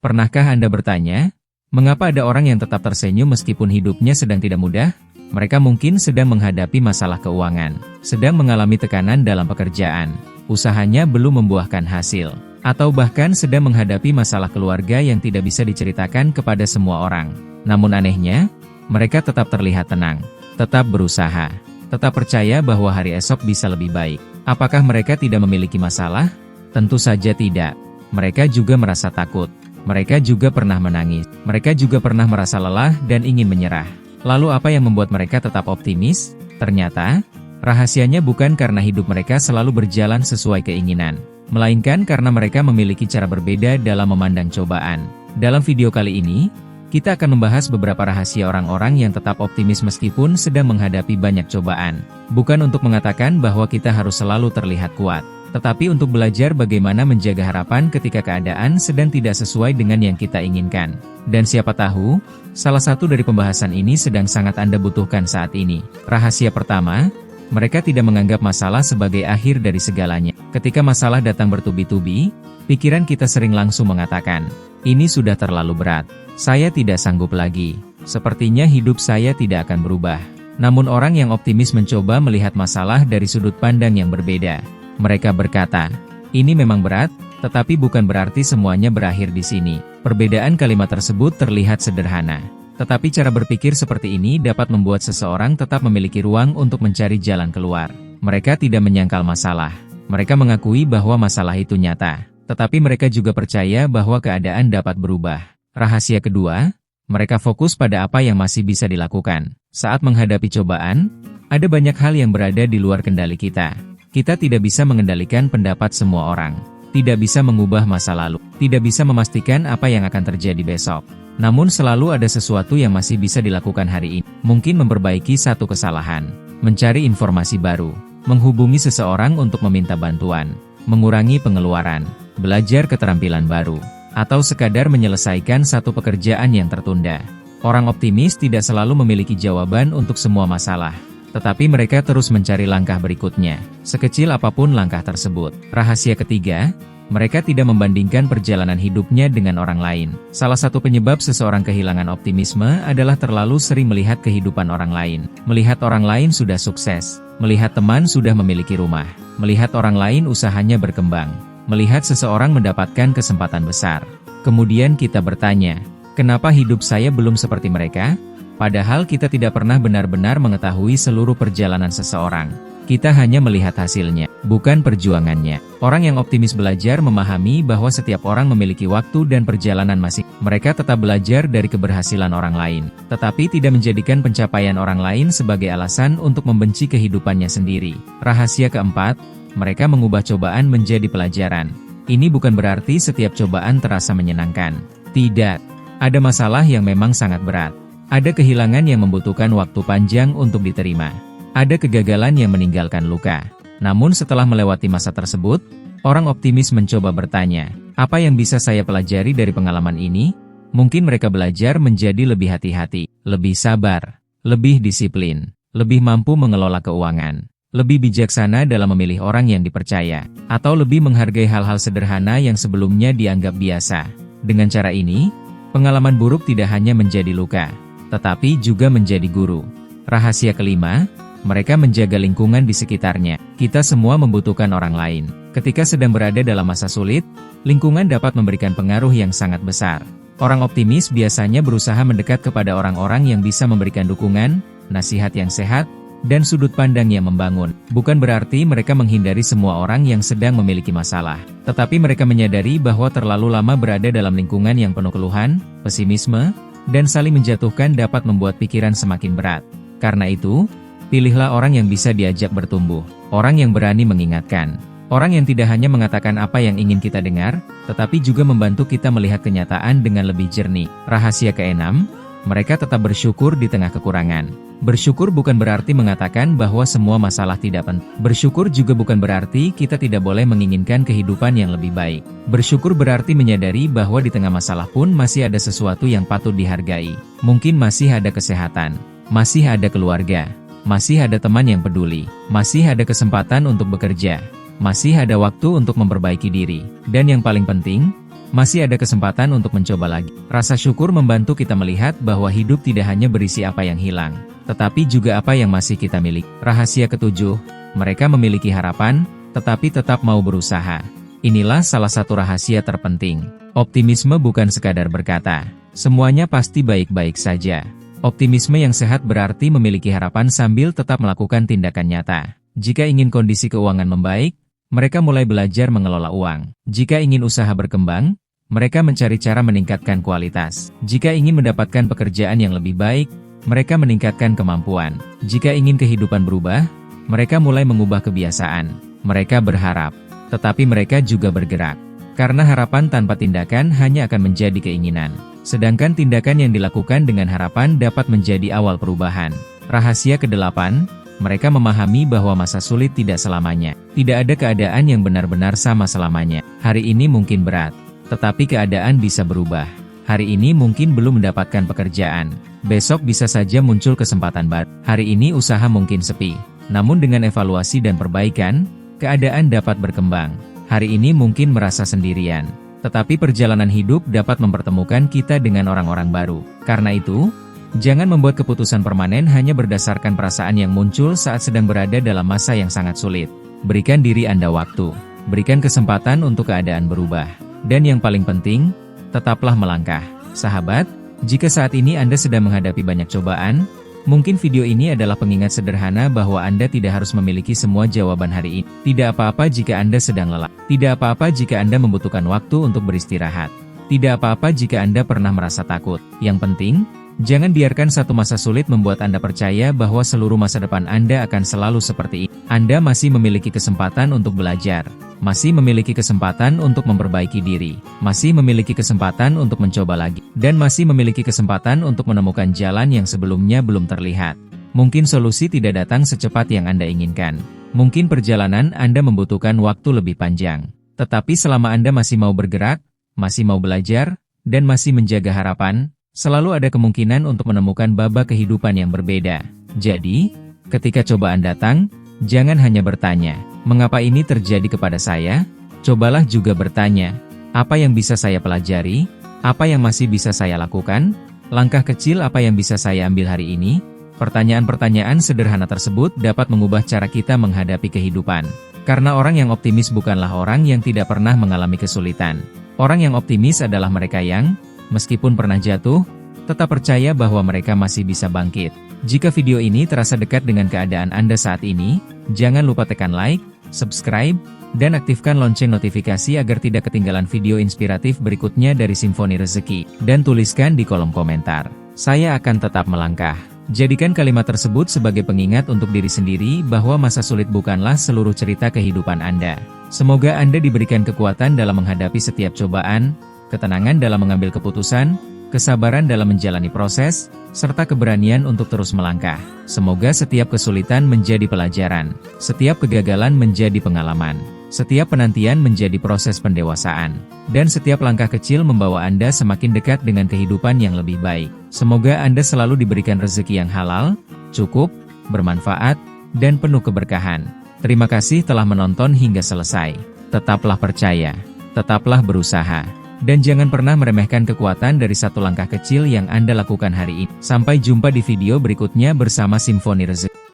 Pernahkah Anda bertanya, mengapa ada orang yang tetap tersenyum meskipun hidupnya sedang tidak mudah? Mereka mungkin sedang menghadapi masalah keuangan, sedang mengalami tekanan dalam pekerjaan, usahanya belum membuahkan hasil, atau bahkan sedang menghadapi masalah keluarga yang tidak bisa diceritakan kepada semua orang. Namun anehnya, mereka tetap terlihat tenang, tetap berusaha, tetap percaya bahwa hari esok bisa lebih baik. Apakah mereka tidak memiliki masalah? Tentu saja tidak. Mereka juga merasa takut. Mereka juga pernah menangis. Mereka juga pernah merasa lelah dan ingin menyerah. Lalu apa yang membuat mereka tetap optimis? Ternyata, rahasianya bukan karena hidup mereka selalu berjalan sesuai keinginan, melainkan karena mereka memiliki cara berbeda dalam memandang cobaan. Dalam video kali ini, kita akan membahas beberapa rahasia orang-orang yang tetap optimis meskipun sedang menghadapi banyak cobaan. Bukan untuk mengatakan bahwa kita harus selalu terlihat kuat, tetapi untuk belajar bagaimana menjaga harapan ketika keadaan sedang tidak sesuai dengan yang kita inginkan. Dan siapa tahu, salah satu dari pembahasan ini sedang sangat Anda butuhkan saat ini. Rahasia pertama, mereka tidak menganggap masalah sebagai akhir dari segalanya. Ketika masalah datang bertubi-tubi, pikiran kita sering langsung mengatakan, ini sudah terlalu berat, saya tidak sanggup lagi, sepertinya hidup saya tidak akan berubah. Namun orang yang optimis mencoba melihat masalah dari sudut pandang yang berbeda. Mereka berkata, ini memang berat, tetapi bukan berarti semuanya berakhir di sini. Perbedaan kalimat tersebut terlihat sederhana, tetapi cara berpikir seperti ini dapat membuat seseorang tetap memiliki ruang untuk mencari jalan keluar. Mereka tidak menyangkal masalah. Mereka mengakui bahwa masalah itu nyata, tetapi mereka juga percaya bahwa keadaan dapat berubah. Rahasia kedua, mereka fokus pada apa yang masih bisa dilakukan. Saat menghadapi cobaan, ada banyak hal yang berada di luar kendali kita. Kita tidak bisa mengendalikan pendapat semua orang, tidak bisa mengubah masa lalu, tidak bisa memastikan apa yang akan terjadi besok. Namun selalu ada sesuatu yang masih bisa dilakukan hari ini. Mungkin memperbaiki satu kesalahan, mencari informasi baru, menghubungi seseorang untuk meminta bantuan, mengurangi pengeluaran, belajar keterampilan baru, atau sekadar menyelesaikan satu pekerjaan yang tertunda. Orang optimis tidak selalu memiliki jawaban untuk semua masalah, tetapi mereka terus mencari langkah berikutnya, sekecil apapun langkah tersebut. Rahasia ketiga, mereka tidak membandingkan perjalanan hidupnya dengan orang lain. Salah satu penyebab seseorang kehilangan optimisme adalah terlalu sering melihat kehidupan orang lain. Melihat orang lain sudah sukses, melihat teman sudah memiliki rumah, melihat orang lain usahanya berkembang, melihat seseorang mendapatkan kesempatan besar. Kemudian kita bertanya, kenapa hidup saya belum seperti mereka? Padahal kita tidak pernah benar-benar mengetahui seluruh perjalanan seseorang. Kita hanya melihat hasilnya, bukan perjuangannya. Orang yang optimis belajar memahami bahwa setiap orang memiliki waktu dan perjalanan masing. Mereka tetap belajar dari keberhasilan orang lain, tetapi tidak menjadikan pencapaian orang lain sebagai alasan untuk membenci kehidupannya sendiri. Rahasia keempat, mereka mengubah cobaan menjadi pelajaran. Ini bukan berarti setiap cobaan terasa menyenangkan. Tidak. Ada masalah yang memang sangat berat. Ada kehilangan yang membutuhkan waktu panjang untuk diterima. Ada kegagalan yang meninggalkan luka. Namun setelah melewati masa tersebut, orang optimis mencoba bertanya, apa yang bisa saya pelajari dari pengalaman ini? Mungkin mereka belajar menjadi lebih hati-hati, lebih sabar, lebih disiplin, lebih mampu mengelola keuangan, lebih bijaksana dalam memilih orang yang dipercaya, atau lebih menghargai hal-hal sederhana yang sebelumnya dianggap biasa. Dengan cara ini, pengalaman buruk tidak hanya menjadi luka, tetapi juga menjadi guru. Rahasia kelima, mereka menjaga lingkungan di sekitarnya. Kita semua membutuhkan orang lain. Ketika sedang berada dalam masa sulit, lingkungan dapat memberikan pengaruh yang sangat besar. Orang optimis biasanya berusaha mendekat kepada orang-orang yang bisa memberikan dukungan, nasihat yang sehat, dan sudut pandang yang membangun. Bukan berarti mereka menghindari semua orang yang sedang memiliki masalah, tetapi mereka menyadari bahwa terlalu lama berada dalam lingkungan yang penuh keluhan, pesimisme, dan saling menjatuhkan dapat membuat pikiran semakin berat. Karena itu, pilihlah orang yang bisa diajak bertumbuh, orang yang berani mengingatkan, orang yang tidak hanya mengatakan apa yang ingin kita dengar, tetapi juga membantu kita melihat kenyataan dengan lebih jernih. Rahasia keenam, mereka tetap bersyukur di tengah kekurangan. Bersyukur bukan berarti mengatakan bahwa semua masalah tidak penting. Bersyukur juga bukan berarti kita tidak boleh menginginkan kehidupan yang lebih baik. Bersyukur berarti menyadari bahwa di tengah masalah pun masih ada sesuatu yang patut dihargai. Mungkin masih ada kesehatan, masih ada keluarga, masih ada teman yang peduli, masih ada kesempatan untuk bekerja, masih ada waktu untuk memperbaiki diri. Dan yang paling penting, Masih ada kesempatan untuk mencoba lagi. Rasa syukur membantu kita melihat bahwa hidup tidak hanya berisi apa yang hilang, tetapi juga apa yang masih kita miliki. Rahasia ketujuh, mereka memiliki harapan, tetapi tetap mau berusaha. Inilah salah satu rahasia terpenting. Optimisme bukan sekadar berkata, semuanya pasti baik-baik saja. Optimisme yang sehat berarti memiliki harapan sambil tetap melakukan tindakan nyata. Jika ingin kondisi keuangan membaik, mereka mulai belajar mengelola uang. Jika ingin usaha berkembang, mereka mencari cara meningkatkan kualitas. Jika ingin mendapatkan pekerjaan yang lebih baik, mereka meningkatkan kemampuan. Jika ingin kehidupan berubah, mereka mulai mengubah kebiasaan. Mereka berharap, tetapi mereka juga bergerak. Karena harapan tanpa tindakan hanya akan menjadi keinginan. Sedangkan tindakan yang dilakukan dengan harapan dapat menjadi awal perubahan. Rahasia ke-8, mereka memahami bahwa masa sulit tidak selamanya. Tidak ada keadaan yang benar-benar sama selamanya. Hari ini mungkin berat, tetapi keadaan bisa berubah. Hari ini mungkin belum mendapatkan pekerjaan. Besok bisa saja muncul kesempatan baru. Hari ini usaha mungkin sepi. Namun dengan evaluasi dan perbaikan, keadaan dapat berkembang. Hari ini mungkin merasa sendirian, tetapi perjalanan hidup dapat mempertemukan kita dengan orang-orang baru. Karena itu, jangan membuat keputusan permanen hanya berdasarkan perasaan yang muncul saat sedang berada dalam masa yang sangat sulit. Berikan diri Anda waktu, berikan kesempatan untuk keadaan berubah. Dan yang paling penting, tetaplah melangkah. Sahabat, jika saat ini Anda sedang menghadapi banyak cobaan, mungkin video ini adalah pengingat sederhana bahwa Anda tidak harus memiliki semua jawaban hari ini. Tidak apa-apa jika Anda sedang lelah. Tidak apa-apa jika Anda membutuhkan waktu untuk beristirahat. Tidak apa-apa jika Anda pernah merasa takut. Yang penting, jangan biarkan satu masa sulit membuat Anda percaya bahwa seluruh masa depan Anda akan selalu seperti ini. Anda masih memiliki kesempatan untuk belajar. Masih memiliki kesempatan untuk memperbaiki diri. Masih memiliki kesempatan untuk mencoba lagi. Dan masih memiliki kesempatan untuk menemukan jalan yang sebelumnya belum terlihat. Mungkin solusi tidak datang secepat yang Anda inginkan. Mungkin perjalanan Anda membutuhkan waktu lebih panjang. Tetapi selama Anda masih mau bergerak, masih mau belajar, dan masih menjaga harapan, selalu ada kemungkinan untuk menemukan babak kehidupan yang berbeda. Jadi, ketika cobaan datang, jangan hanya bertanya, mengapa ini terjadi kepada saya? Cobalah juga bertanya, apa yang bisa saya pelajari? Apa yang masih bisa saya lakukan? Langkah kecil apa yang bisa saya ambil hari ini? Pertanyaan-pertanyaan sederhana tersebut dapat mengubah cara kita menghadapi kehidupan. Karena orang yang optimis bukanlah orang yang tidak pernah mengalami kesulitan. Orang yang optimis adalah mereka yang, meskipun pernah jatuh, tetap percaya bahwa mereka masih bisa bangkit. Jika video ini terasa dekat dengan keadaan Anda saat ini, jangan lupa tekan like, subscribe, dan aktifkan lonceng notifikasi agar tidak ketinggalan video inspiratif berikutnya dari Simfoni Rezeki. Dan tuliskan di kolom komentar, saya akan tetap melangkah. Jadikan kalimat tersebut sebagai pengingat untuk diri sendiri bahwa masa sulit bukanlah seluruh cerita kehidupan Anda. Semoga Anda diberikan kekuatan dalam menghadapi setiap cobaan, ketenangan dalam mengambil keputusan, kesabaran dalam menjalani proses, serta keberanian untuk terus melangkah. Semoga setiap kesulitan menjadi pelajaran, setiap kegagalan menjadi pengalaman, setiap penantian menjadi proses pendewasaan, dan setiap langkah kecil membawa Anda semakin dekat dengan kehidupan yang lebih baik. Semoga Anda selalu diberikan rezeki yang halal, cukup, bermanfaat, dan penuh keberkahan. Terima kasih telah menonton hingga selesai. Tetaplah percaya, tetaplah berusaha. Dan jangan pernah meremehkan kekuatan dari satu langkah kecil yang Anda lakukan hari ini. Sampai jumpa di video berikutnya bersama Simfoni Rezeki.